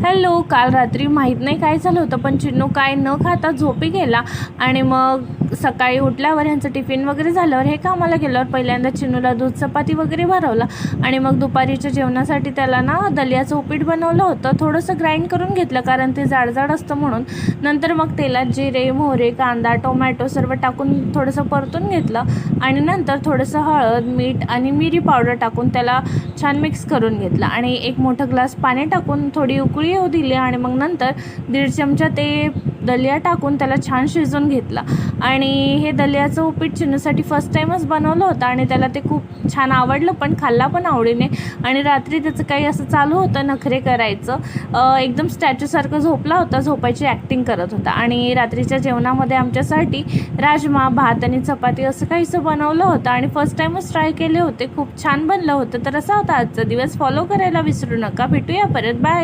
Hello, काल रात्री माहीत नाही काय झालं होतं, पण चिन्नू काय न खाता झोपी गेला. आणि मग सकाळी उठल्यावर ह्यांचं टिफिन वगैरे झाल्यावर हे कामाला गेल्यावर पहिल्यांदा चिन्नूला दूध चपाती वगैरे भरवलं. आणि मग दुपारीच्या जेवणासाठी त्याला ना दलियाचं उपीट बनवलं होतं. थोडंसं ग्राइंड करून घेतलं कारण ते जाडजाड असतं म्हणून. नंतर मग तेलात जिरे, मोहरे, कांदा, टोमॅटो सर्व टाकून थोडंसं परतून घेतलं. आणि नंतर थोडंसं हळद, मीठ आणि मिरी पावडर टाकून त्याला छान मिक्स करून घेतलं. आणि एक मोठा ग्लास पाणी टाकून थोडी उकळी येऊ दिली. आणि मग नंतर 1.5 चमचा ते दलिया टाकून त्याला छान शिजवून घेतला. आणि हे दलियाचं उपीट चिन्नूसाठी फर्स्ट टाईमच बनवलं होतं आणि त्याला ते खूप छान आवडलं, पण खाल्ला पण आवडीने. आणि रात्री त्याचं काही असं चालू होतं नखरे करायचं, एकदम स्टॅच्यूसारखं झोपला होता, झोपायची ॲक्टिंग करत होता. आणि रात्रीच्या जेवणामध्ये आमच्यासाठी राजमा, भात आणि चपाती असं काहीसं बनवलं होतं. आणि फर्स्ट टाईमच ट्राय केले होते, खूप छान बनलं होतं. तर असा होता आजचा दिवस. फॉलो करायला विसरू नका. भेटूया परत. बाय.